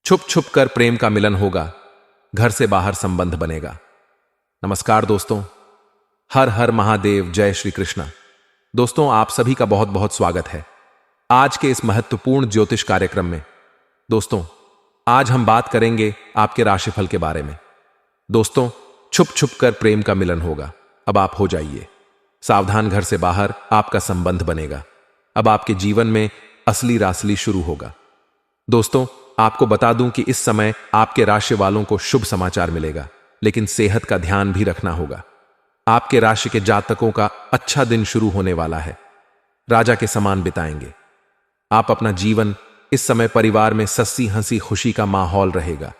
छुप छुप कर प्रेम का मिलन होगा, घर से बाहर संबंध बनेगा। नमस्कार दोस्तों, हर हर महादेव, जय श्री कृष्णा। दोस्तों, आप सभी का बहुत बहुत स्वागत है आज के इस महत्वपूर्ण ज्योतिष कार्यक्रम में। दोस्तों, आज हम बात करेंगे आपके राशिफल के बारे में। दोस्तों, छुप छुप कर प्रेम का मिलन होगा। अब आप हो जाइए सावधान, घर से बाहर आपका संबंध बनेगा। अब आपके जीवन में असली रासली शुरू होगा। दोस्तों, आपको बता दूं कि इस समय आपके राशि वालों को शुभ समाचार मिलेगा, लेकिन सेहत का ध्यान भी रखना होगा। आपके राशि के जातकों का अच्छा दिन शुरू होने वाला है। राजा के समान बिताएंगे आप अपना जीवन। इस समय परिवार में सस्सी हंसी खुशी का माहौल रहेगा।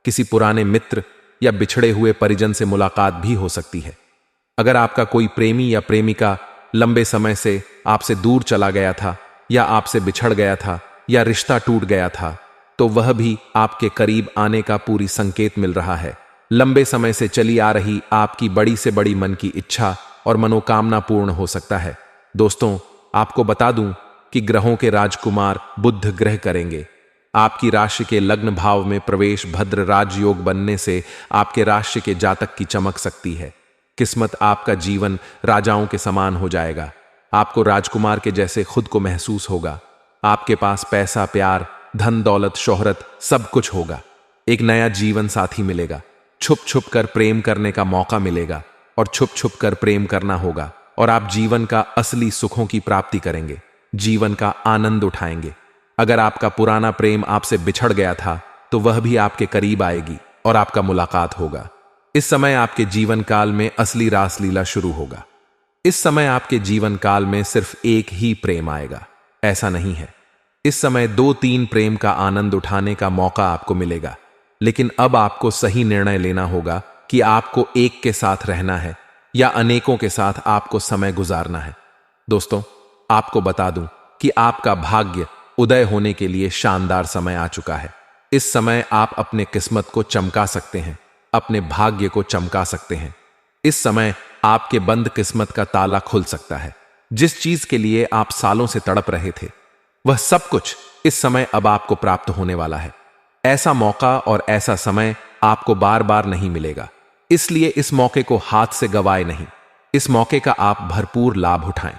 किसी पुराने मित्र या बिछड़े हुए परिजन से मुलाकात भी हो सकती है। अगर आपका कोई प्रेमी या प्रेमिका लंबे समय से आपसे दूर चला गया था, या आपसे बिछड़ गया था, या रिश्ता टूट गया था, तो वह भी आपके करीब आने का पूरी संकेत मिल रहा है। लंबे समय से चली आ रही आपकी बड़ी से बड़ी मन की इच्छा और मनोकामना पूर्ण हो सकता है। दोस्तों, आपको बता दूं कि ग्रहों के राजकुमार बुध ग्रह करेंगे आपकी राशि के लग्न भाव में प्रवेश। भद्र राजयोग बनने से आपके राशि के जातक की चमक सकती है। किस्मत आपका जीवन राजाओं के समान हो जाएगा। आपको राजकुमार के जैसे खुद को महसूस होगा। आपके पास पैसा, प्यार, धन दौलत, शोहरत सब कुछ होगा। एक नया जीवन साथी मिलेगा। छुप छुप कर प्रेम करने का मौका मिलेगा और छुप छुप कर प्रेम करना होगा, और आप जीवन का असली सुखों की प्राप्ति करेंगे, जीवन का आनंद उठाएंगे। अगर आपका पुराना प्रेम आपसे बिछड़ गया था, तो वह भी आपके करीब आएगी और आपका मुलाकात होगा। इस समय आपके जीवन काल में असली रासलीला शुरू होगा। इस समय आपके जीवन काल में सिर्फ एक ही प्रेम आएगा, ऐसा नहीं है। इस समय 2-3 प्रेम का आनंद उठाने का मौका आपको मिलेगा, लेकिन अब आपको सही निर्णय लेना होगा कि आपको एक के साथ रहना है या अनेकों के साथ आपको समय गुजारना है। दोस्तों, आपको बता दूं कि आपका भाग्य उदय होने के लिए शानदार समय आ चुका है। इस समय आप अपने किस्मत को चमका सकते हैं, अपने भाग्य को चमका सकते हैं। इस समय आपके बंद किस्मत का ताला खुल सकता है। जिस चीज के लिए आप सालों से तड़प रहे थे, वह सब कुछ इस समय अब आपको प्राप्त होने वाला है। ऐसा मौका और ऐसा समय आपको बार बार नहीं मिलेगा, इसलिए इस मौके को हाथ से गवाए नहीं। इस मौके का आप भरपूर लाभ उठाएं।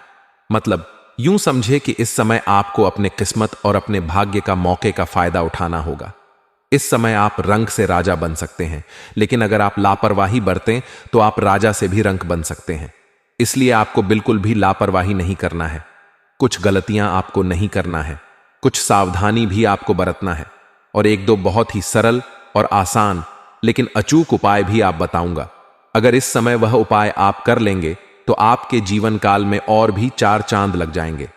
मतलब यूं समझे कि इस समय आपको अपने किस्मत और अपने भाग्य का मौके का फायदा उठाना होगा। इस समय आप रंक से राजा बन सकते हैं, लेकिन अगर आप लापरवाही बरतें तो आप राजा से भी रंक बन सकते हैं। इसलिए आपको बिल्कुल भी लापरवाही नहीं करना है। कुछ गलतियां आपको नहीं करना है, कुछ सावधानी भी आपको बरतना है, और 1-2 बहुत ही सरल और आसान लेकिन अचूक उपाय भी आप बताऊंगा। अगर इस समय वह उपाय आप कर लेंगे तो आपके जीवन काल में और भी 4 चांद लग जाएंगे।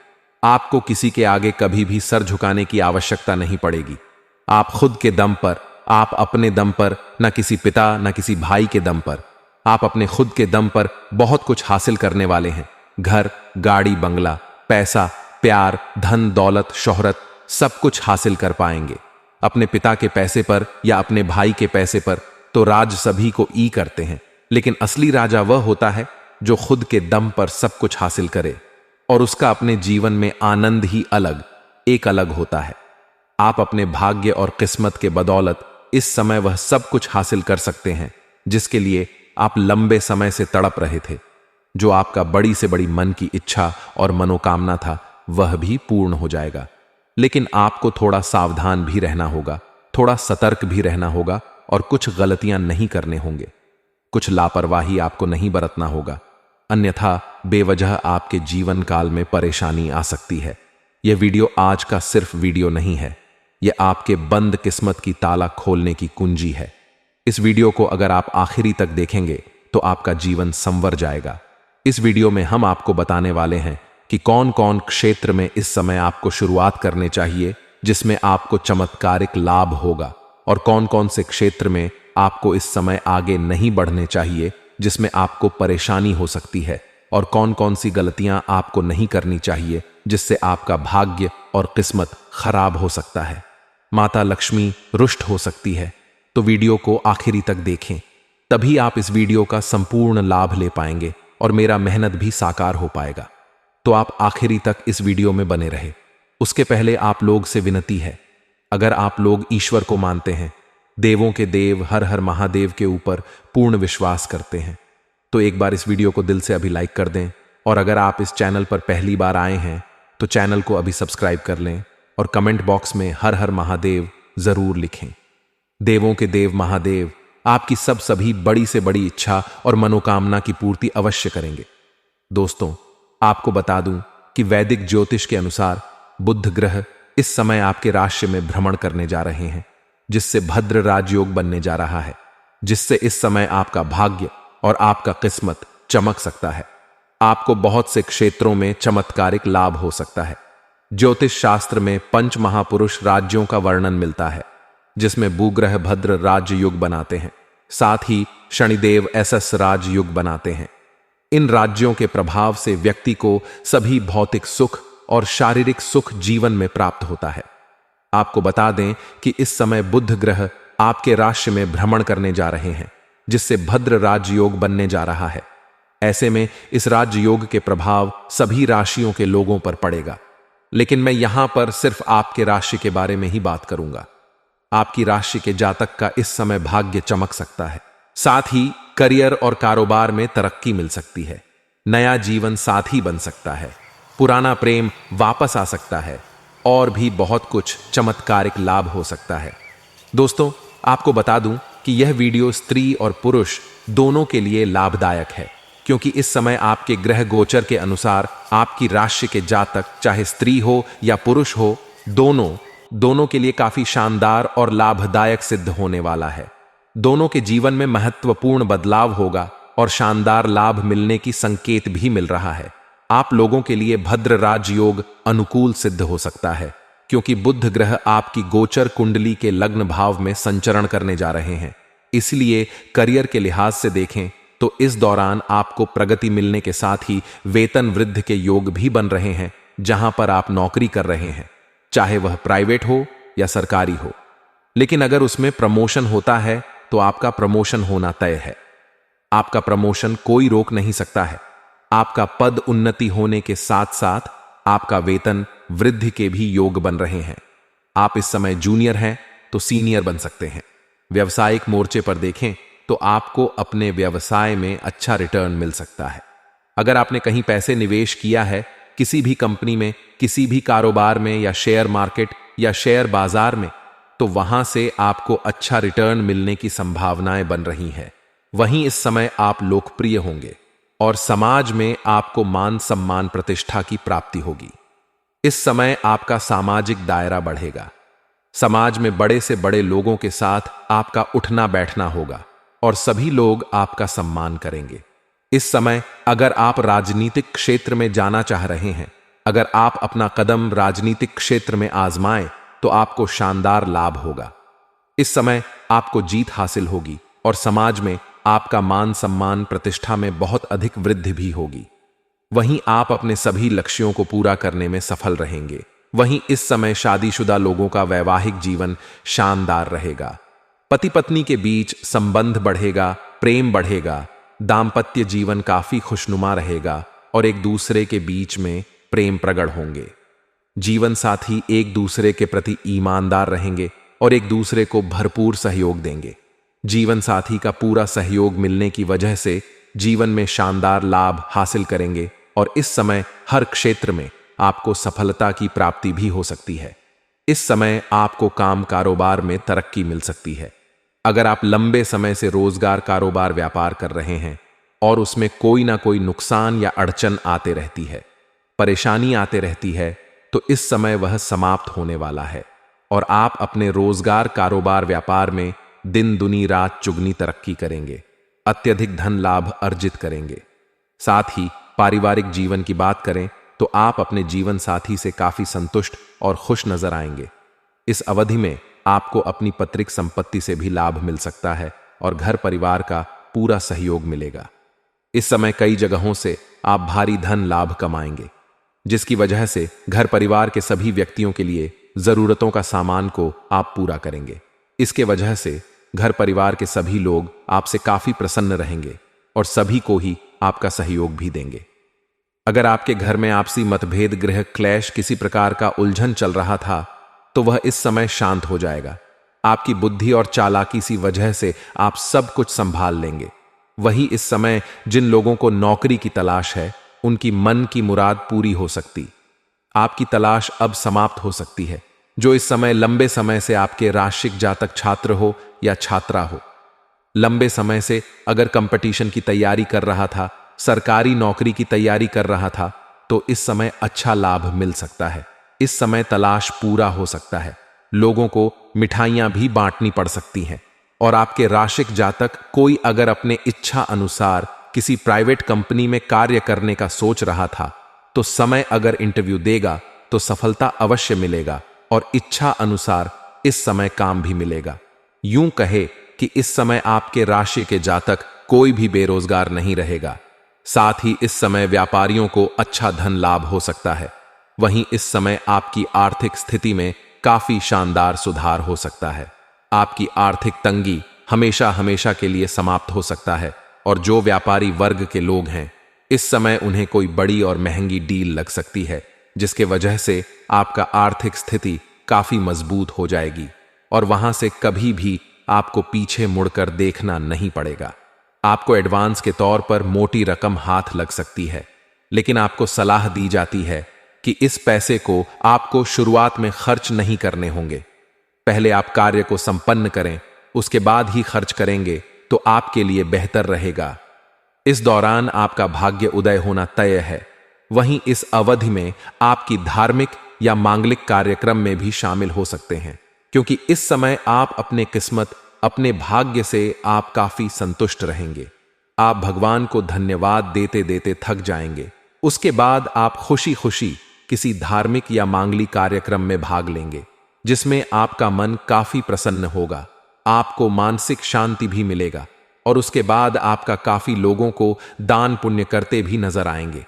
आपको किसी के आगे कभी भी सर झुकाने की आवश्यकता नहीं पड़ेगी। आप खुद के दम पर, आप अपने दम पर, न किसी पिता न किसी भाई के दम पर, आप अपने खुद के दम पर बहुत कुछ हासिल करने वाले हैं। घर, गाड़ी, बंगला, पैसा, प्यार, धन दौलत, शोहरत सब कुछ हासिल कर पाएंगे। अपने पिता के पैसे पर या अपने भाई के पैसे पर तो राज सभी को ई करते हैं, लेकिन असली राजा वह होता है जो खुद के दम पर सब कुछ हासिल करे, और उसका अपने जीवन में आनंद ही एक अलग होता है। आप अपने भाग्य और किस्मत के बदौलत इस समय वह सब कुछ हासिल कर सकते हैं जिसके लिए आप लंबे समय से तड़प रहे थे। जो आपका बड़ी से बड़ी मन की इच्छा और मनोकामना था, वह भी पूर्ण हो जाएगा। लेकिन आपको थोड़ा सावधान भी रहना होगा, थोड़ा सतर्क भी रहना होगा, और कुछ गलतियां नहीं करने होंगे। कुछ लापरवाही आपको नहीं बरतना होगा, अन्यथा बेवजह आपके जीवन काल में परेशानी आ सकती है। यह वीडियो आज का सिर्फ वीडियो नहीं है, यह आपके बंद किस्मत की ताला खोलने की कुंजी है। इस वीडियो को अगर आप आखिरी तक देखेंगे तो आपका जीवन संवर जाएगा। इस वीडियो में हम आपको बताने वाले हैं कि कौन कौन क्षेत्र में इस समय आपको शुरुआत करने चाहिए जिसमें आपको चमत्कारिक लाभ होगा, और कौन कौन से क्षेत्र में आपको इस समय आगे नहीं बढ़ने चाहिए जिसमें आपको परेशानी हो सकती है, और कौन कौन सी गलतियां आपको नहीं करनी चाहिए जिससे आपका भाग्य और किस्मत खराब हो सकता है। माता लक्ष्मी रुष्ट हो सकती है। तो वीडियो को आखिरी तक देखें, तभी आप इस वीडियो का संपूर्ण लाभ ले पाएंगे और मेरा मेहनत भी साकार हो पाएगा। तो आप आखिरी तक इस वीडियो में बने रहे। उसके पहले आप लोग से विनती है, अगर आप लोग ईश्वर को मानते हैं, देवों के देव हर हर महादेव के ऊपर पूर्ण विश्वास करते हैं, तो एक बार इस वीडियो को दिल से अभी लाइक कर दें। और अगर आप इस चैनल पर पहली बार आए हैं तो चैनल को अभी सब्सक्राइब कर लें और कमेंट बॉक्स में हर हर महादेव जरूर लिखें। देवों के देव महादेव आपकी सभी बड़ी से बड़ी इच्छा और मनोकामना की पूर्ति अवश्य करेंगे। दोस्तों, आपको बता दूं कि वैदिक ज्योतिष के अनुसार बुध ग्रह इस समय आपके राशि में भ्रमण करने जा रहे हैं, जिससे भद्र राजयोग बनने जा रहा है, जिससे इस समय आपका भाग्य और आपका किस्मत चमक सकता है। आपको बहुत से क्षेत्रों में चमत्कारिक लाभ हो सकता है। ज्योतिष शास्त्र में पंच महापुरुष राज्यों का वर्णन मिलता है, जिसमें भूग्रह भद्र राजयुग बनाते हैं, साथ ही शनिदेव एसएस राजयुग बनाते हैं। इन राज्यों के प्रभाव से व्यक्ति को सभी भौतिक सुख और शारीरिक सुख जीवन में प्राप्त होता है। आपको बता दें कि इस समय बुध ग्रह आपके राशि में भ्रमण करने जा रहे हैं, जिससे भद्र राजयोग बनने जा रहा है। ऐसे में इस राजयोग के प्रभाव सभी राशियों के लोगों पर पड़ेगा, लेकिन मैं यहां पर सिर्फ आपके राशि के बारे में ही बात करूंगा। आपकी राशि के जातक का इस समय भाग्य चमक सकता है, साथ ही करियर और कारोबार में तरक्की मिल सकती है। नया जीवन साथी बन सकता है, पुराना प्रेम वापस आ सकता है और भी बहुत कुछ चमत्कारिक लाभ हो सकता है। दोस्तों, आपको बता दूं कि यह वीडियो स्त्री और पुरुष दोनों के लिए लाभदायक है, क्योंकि इस समय आपके ग्रह गोचर के अनुसार आपकी राशि के जातक, चाहे स्त्री हो या पुरुष हो, दोनों के लिए काफी शानदार और लाभदायक सिद्ध होने वाला है। दोनों के जीवन में महत्वपूर्ण बदलाव होगा और शानदार लाभ मिलने की संकेत भी मिल रहा है। आप लोगों के लिए भद्र राजयोग अनुकूल सिद्ध हो सकता है, क्योंकि बुध ग्रह आपकी गोचर कुंडली के लग्न भाव में संचरण करने जा रहे हैं। इसलिए करियर के लिहाज से देखें तो इस दौरान आपको प्रगति मिलने के साथ ही वेतन वृद्धि के योग भी बन रहे हैं, जहां पर आप नौकरी कर रहे हैं, चाहे वह प्राइवेट हो या सरकारी हो। लेकिन अगर उसमें प्रमोशन होता है तो आपका प्रमोशन होना तय है। आपका प्रमोशन कोई रोक नहीं सकता है। आपका पद उन्नति होने के साथ साथ आपका वेतन वृद्धि के भी योग बन रहे हैं। आप इस समय जूनियर हैं तो सीनियर बन सकते हैं। व्यवसायिक मोर्चे पर देखें तो आपको अपने व्यवसाय में अच्छा रिटर्न मिल सकता है। अगर आपने कहीं पैसे निवेश किया है, किसी भी कंपनी में, किसी भी कारोबार में या शेयर मार्केट या शेयर बाजार में, तो वहां से आपको अच्छा रिटर्न मिलने की संभावनाएं बन रही हैं। वहीं इस समय आप लोकप्रिय होंगे और समाज में आपको मान सम्मान प्रतिष्ठा की प्राप्ति होगी। इस समय आपका सामाजिक दायरा बढ़ेगा। समाज में बड़े से बड़े लोगों के साथ आपका उठना बैठना होगा और सभी लोग आपका सम्मान करेंगे। इस समय अगर आप राजनीतिक क्षेत्र में जाना चाह रहे हैं, अगर आप अपना कदम राजनीतिक क्षेत्र में आजमाएं, तो आपको शानदार लाभ होगा। इस समय आपको जीत हासिल होगी और समाज में आपका मान सम्मान प्रतिष्ठा में बहुत अधिक वृद्धि भी होगी। वहीं आप अपने सभी लक्ष्यों को पूरा करने में सफल रहेंगे। वहीं इस समय शादीशुदा लोगों का वैवाहिक जीवन शानदार रहेगा। पति पत्नी के बीच संबंध बढ़ेगा, प्रेम बढ़ेगा, दाम्पत्य जीवन काफी खुशनुमा रहेगा और एक दूसरे के बीच में प्रेम प्रगट होंगे। जीवन साथी एक दूसरे के प्रति ईमानदार रहेंगे और एक दूसरे को भरपूर सहयोग देंगे। जीवन साथी का पूरा सहयोग मिलने की वजह से जीवन में शानदार लाभ हासिल करेंगे और इस समय हर क्षेत्र में आपको सफलता की प्राप्ति भी हो सकती है। इस समय आपको काम कारोबार में तरक्की मिल सकती है। अगर आप लंबे समय से रोजगार कारोबार व्यापार कर रहे हैं और उसमें कोई ना कोई नुकसान या अड़चन आते रहती है, परेशानी आते रहती है, तो इस समय वह समाप्त होने वाला है और आप अपने रोजगार कारोबार व्यापार में दिन दुनी रात चुगनी तरक्की करेंगे, अत्यधिक धन लाभ अर्जित करेंगे। साथ ही पारिवारिक जीवन की बात करें तो आप अपने जीवन साथी से काफी संतुष्ट और खुश नजर आएंगे। इस अवधि में आपको अपनी पैतृक संपत्ति से भी लाभ मिल सकता है और घर परिवार का पूरा सहयोग मिलेगा। इस समय कई जगहों से आप भारी धन लाभ कमाएंगे, जिसकी वजह से घर परिवार के सभी व्यक्तियों के लिए जरूरतों का सामान को आप पूरा करेंगे। इसके वजह से घर परिवार के सभी लोग आपसे काफी प्रसन्न रहेंगे और सभी को ही आपका सहयोग भी देंगे। अगर आपके घर में आपसी मतभेद, गृह क्लेश, किसी प्रकार का उलझन चल रहा था, तो वह इस समय शांत हो जाएगा। आपकी बुद्धि और चालाकी सी वजह से आप सब कुछ संभाल लेंगे। वही इस समय जिन लोगों को नौकरी की तलाश है, उनकी मन की मुराद पूरी हो सकती। आपकी तलाश अब समाप्त हो सकती है। जो इस समय लंबे समय से आपके राशिक जातक छात्र हो या छात्रा हो, लंबे समय से अगर कंपटीशन की तैयारी कर रहा था, सरकारी नौकरी की तैयारी कर रहा था, तो इस समय अच्छा लाभ मिल सकता है। इस समय तलाश पूरा हो सकता है। लोगों को मिठाइयां भी बांटनी पड़ सकती हैं। और आपके राशिक जातक कोई अगर अपने इच्छा अनुसार किसी प्राइवेट कंपनी में कार्य करने का सोच रहा था, तो समय अगर इंटरव्यू देगा तो सफलता अवश्य मिलेगा और इच्छा अनुसार इस समय काम भी मिलेगा। यूं कहे कि इस समय आपके राशि के जातक कोई भी बेरोजगार नहीं रहेगा। साथ ही इस समय व्यापारियों को अच्छा धन लाभ हो सकता है। वहीं इस समय आपकी आर्थिक स्थिति में काफी शानदार सुधार हो सकता है। आपकी आर्थिक तंगी हमेशा हमेशा के लिए समाप्त हो सकता है और जो व्यापारी वर्ग के लोग हैं, इस समय उन्हें कोई बड़ी और महंगी डील लग सकती है, जिसके वजह से आपका आर्थिक स्थिति काफी मजबूत हो जाएगी और वहां से कभी भी आपको पीछे मुड़कर देखना नहीं पड़ेगा। आपको एडवांस के तौर पर मोटी रकम हाथ लग सकती है, लेकिन आपको सलाह दी जाती है कि इस पैसे को आपको शुरुआत में खर्च नहीं करने होंगे। पहले आप कार्य को संपन्न करें, उसके बाद ही खर्च करेंगे तो आपके लिए बेहतर रहेगा। इस दौरान आपका भाग्य उदय होना तय है। वहीं इस अवधि में आपकी धार्मिक या मांगलिक कार्यक्रम में भी शामिल हो सकते हैं, क्योंकि इस समय आप अपने किस्मत, अपने भाग्य से आप काफी संतुष्ट रहेंगे। आप भगवान को धन्यवाद देते देते थक जाएंगे। उसके बाद आप खुशी खुशी किसी धार्मिक या मांगलिक कार्यक्रम में भाग लेंगे, जिसमें आपका मन काफी प्रसन्न होगा। आपको मानसिक शांति भी मिलेगा और उसके बाद आपका काफी लोगों को दान पुण्य करते भी नजर आएंगे।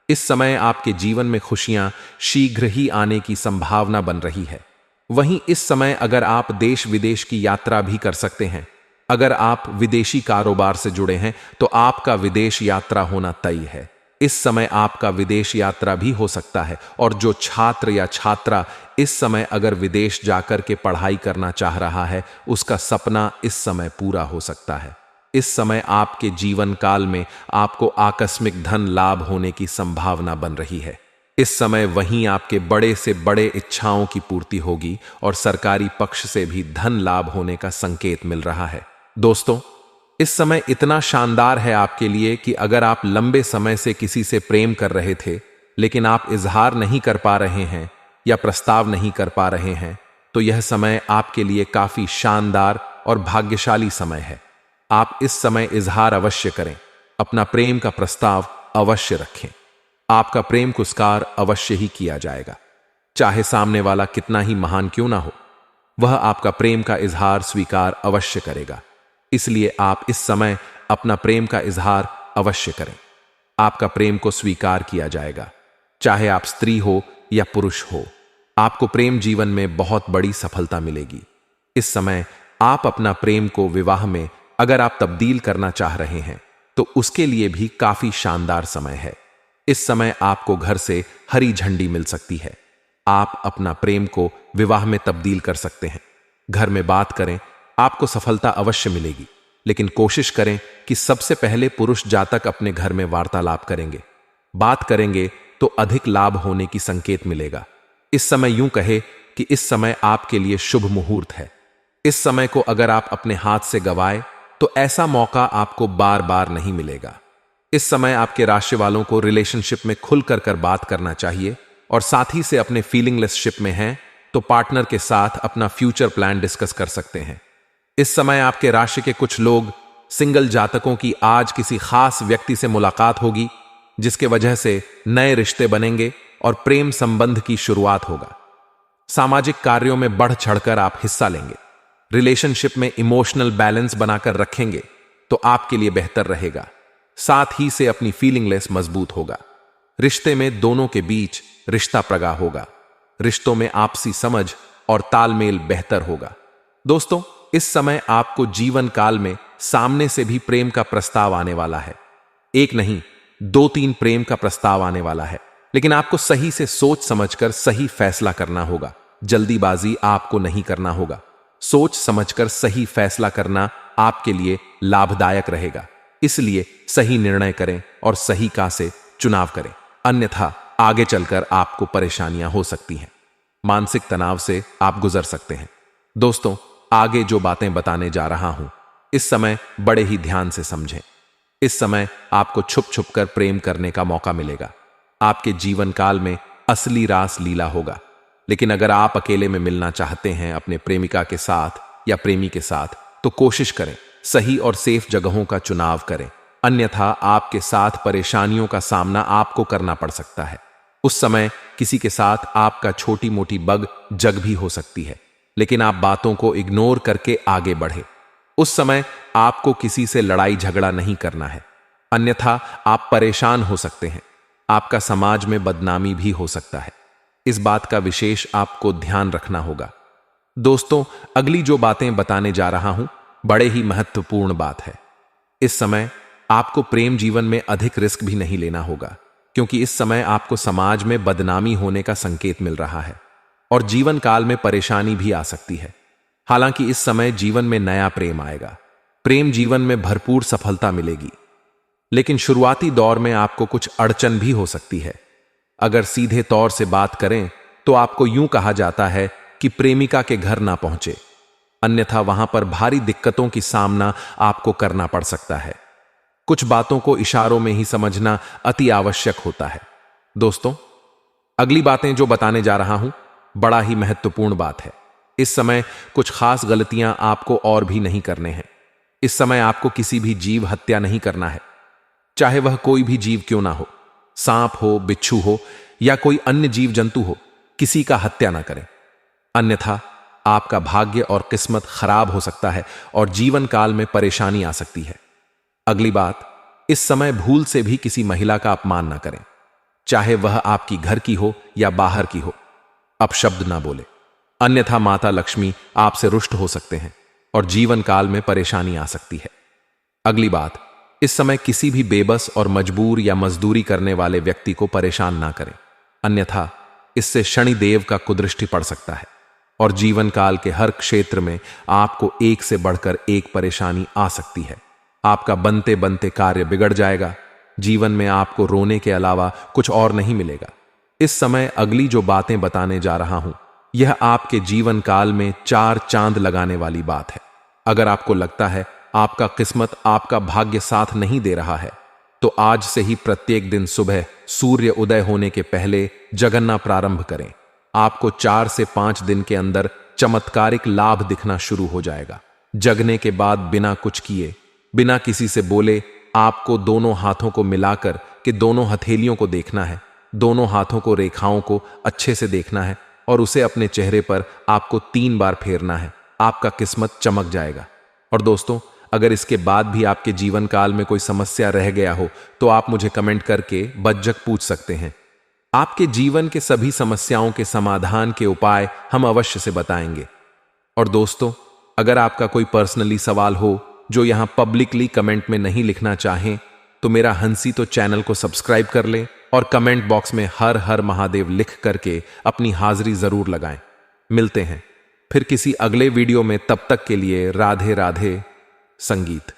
इस समय आपके जीवन में खुशियां शीघ्र ही आने की संभावना बन रही है। वहीं इस समय अगर आप देश विदेश की यात्रा भी कर सकते हैं। अगर आप विदेशी कारोबार से जुड़े हैं तो आपका विदेश यात्रा होना तय है। इस समय आपका विदेश यात्रा भी हो सकता है और जो छात्र या छात्रा इस समय अगर विदेश जाकर के पढ़ाई करना चाह रहा है, उसका सपना इस समय पूरा हो सकता है। इस समय आपके जीवन काल में आपको आकस्मिक धन लाभ होने की संभावना बन रही है। इस समय वहीं आपके बड़े से बड़े इच्छाओं की पूर्ति होगी और सरकारी पक्ष से भी धन लाभ होने का संकेत मिल रहा है। दोस्तों, इस समय इतना शानदार है आपके लिए कि अगर आप लंबे समय से किसी से प्रेम कर रहे थे, लेकिन आप इजहार नहीं कर पा रहे हैं या प्रस्ताव नहीं कर पा रहे हैं, तो यह समय आपके लिए काफी शानदार और भाग्यशाली समय है। आप इस समय इजहार अवश्य करें, अपना प्रेम का प्रस्ताव अवश्य रखें। आपका प्रेम पुरस्कार अवश्य ही किया जाएगा। चाहे सामने वाला कितना ही महान क्यों ना हो, वह आपका प्रेम का इजहार स्वीकार अवश्य करेगा। इसलिए आप इस समय अपना प्रेम का इजहार अवश्य करें। आपका प्रेम को स्वीकार किया जाएगा, चाहे आप स्त्री हो या पुरुष हो। आपको प्रेम जीवन में बहुत बड़ी सफलता मिलेगी। इस समय आप अपना प्रेम को विवाह में अगर आप तब्दील करना चाह रहे हैं, तो उसके लिए भी काफी शानदार समय है। इस समय आपको घर से हरी झंडी मिल सकती है। आप अपना प्रेम को विवाह में तब्दील कर सकते हैं। घर में बात करें, आपको सफलता अवश्य मिलेगी, लेकिन कोशिश करें कि सबसे पहले पुरुष जातक अपने घर में वार्तालाप करेंगे। बात करेंगे तो अधिक लाभ होने की संकेत मिलेगा। इस समय यूं कहे कि इस समय आपके लिए शुभ मुहूर्त है। इस समय को अगर आप अपने हाथ से गवाए तो ऐसा मौका आपको बार बार नहीं मिलेगा। इस समय आपके राशि वालों को रिलेशनशिप में खुलकर कर बात करना चाहिए और साथी से अपने फीलिंगलेस शिप में हैं तो पार्टनर के साथ अपना फ्यूचर प्लान डिस्कस कर सकते हैं। इस समय आपके राशि के कुछ लोग सिंगल जातकों की आज किसी खास व्यक्ति से मुलाकात होगी, जिसके वजह से नए रिश्ते बनेंगे और प्रेम संबंध की शुरुआत होगा। सामाजिक कार्यों में बढ़ चढ़कर आप हिस्सा लेंगे। रिलेशनशिप में इमोशनल बैलेंस बनाकर रखेंगे तो आपके लिए बेहतर रहेगा। साथ ही से अपनी फीलिंगलेस मजबूत होगा। रिश्ते में दोनों के बीच रिश्ता प्रगा होगा। रिश्तों में आपसी समझ और तालमेल बेहतर होगा। दोस्तों, इस समय आपको जीवन काल में सामने से भी प्रेम का प्रस्ताव आने वाला है। एक नहीं, 2-3 प्रेम का प्रस्ताव आने वाला है, लेकिन आपको सही से सोच समझकर सही फैसला करना होगा। जल्दीबाजी आपको नहीं करना होगा। सोच समझकर सही फैसला करना आपके लिए लाभदायक रहेगा। इसलिए सही निर्णय करें और सही का से चुनाव करें, अन्यथा आगे चलकर आपको परेशानियां हो सकती हैं। मानसिक तनाव से आप गुजर सकते हैं। दोस्तों, आगे जो बातें बताने जा रहा हूं, इस समय बड़े ही ध्यान से समझें। इस समय आपको छुप छुप कर प्रेम करने का मौका मिलेगा। आपके जीवन काल में असली रास लीला होगा। लेकिन अगर आप अकेले में मिलना चाहते हैं अपने प्रेमिका के साथ या प्रेमी के साथ, तो कोशिश करें सही और सेफ जगहों का चुनाव करें, अन्यथा आपके साथ परेशानियों का सामना आपको करना पड़ सकता है। उस समय किसी के साथ आपका छोटी मोटी बग जग भी हो सकती है, लेकिन आप बातों को इग्नोर करके आगे बढ़े। उस समय आपको किसी से लड़ाई झगड़ा नहीं करना है, अन्यथा आप परेशान हो सकते हैं। आपका समाज में बदनामी भी हो सकता है। इस बात का विशेष आपको ध्यान रखना होगा। दोस्तों, अगली जो बातें बताने जा रहा हूं, बड़े ही महत्वपूर्ण बात है। इस समय आपको प्रेम जीवन में अधिक रिस्क भी नहीं लेना होगा, क्योंकि इस समय आपको समाज में बदनामी होने का संकेत मिल रहा है और जीवन काल में परेशानी भी आ सकती है। हालांकि इस समय जीवन में नया प्रेम आएगा, प्रेम जीवन में भरपूर सफलता मिलेगी, लेकिन शुरुआती दौर में आपको कुछ अड़चन भी हो सकती है। अगर सीधे तौर से बात करें तो आपको यूं कहा जाता है कि प्रेमिका के घर ना पहुंचे, अन्यथा वहां पर भारी दिक्कतों की सामना आपको करना पड़ सकता है। कुछ बातों को इशारों में ही समझना अति आवश्यक होता है। दोस्तों, अगली बातें जो बताने जा रहा हूं, बड़ा ही महत्वपूर्ण बात है। इस समय कुछ खास गलतियां आपको और भी नहीं करने हैं। इस समय आपको किसी भी जीव हत्या नहीं करना है, चाहे वह कोई भी जीव क्यों ना हो, सांप हो, बिच्छू हो या कोई अन्य जीव जंतु हो, किसी का हत्या ना करें, अन्यथा आपका भाग्य और किस्मत खराब हो सकता है और जीवन काल में परेशानी आ सकती है। अगली बात, इस समय भूल से भी किसी महिला का अपमान ना करें, चाहे वह आपकी घर की हो या बाहर की हो। अपशब्द ना बोले, अन्यथा माता लक्ष्मी आपसे रुष्ट हो सकते हैं और जीवन काल में परेशानी आ सकती है। अगली बात, इस समय किसी भी बेबस और मजबूर या मजदूरी करने वाले व्यक्ति को परेशान ना करें, अन्यथा इससे शनिदेव का कुदृष्टि पड़ सकता है और जीवन काल के हर क्षेत्र में आपको एक से बढ़कर एक परेशानी आ सकती है। आपका बनते बनते कार्य बिगड़ जाएगा। जीवन में आपको रोने के अलावा कुछ और नहीं मिलेगा। इस समय अगली जो बातें बताने जा रहा हूं, यह आपके जीवन काल में 4 चांद लगाने वाली बात है। अगर आपको लगता है आपका किस्मत, आपका भाग्य साथ नहीं दे रहा है, तो आज से ही प्रत्येक दिन सुबह सूर्य उदय होने के पहले जगन्ना प्रारंभ करें। आपको 4 से 5 दिन के अंदर चमत्कारिक लाभ दिखना शुरू हो जाएगा। जगने के बाद बिना कुछ किए, बिना किसी से बोले, आपको दोनों हाथों को मिलाकर के दोनों हथेलियों को देखना है, दोनों हाथों को रेखाओं को अच्छे से देखना है और उसे अपने चेहरे पर आपको 3 बार फेरना है। आपका किस्मत चमक जाएगा। और दोस्तों, अगर इसके बाद भी आपके जीवन काल में कोई समस्या रह गया हो, तो आप मुझे कमेंट करके बज्जक पूछ सकते हैं। आपके जीवन के सभी समस्याओं के समाधान के उपाय हम अवश्य से बताएंगे। और दोस्तों, अगर आपका कोई पर्सनली सवाल हो जो यहां पब्लिकली कमेंट में नहीं लिखना चाहें, तो मेरा हंसी तो चैनल को सब्सक्राइब कर लें और कमेंट बॉक्स में हर हर महादेव लिख करके अपनी हाजिरी जरूर लगाएं। मिलते हैं फिर किसी अगले वीडियो में, तब तक के लिए राधे राधे। संगीत।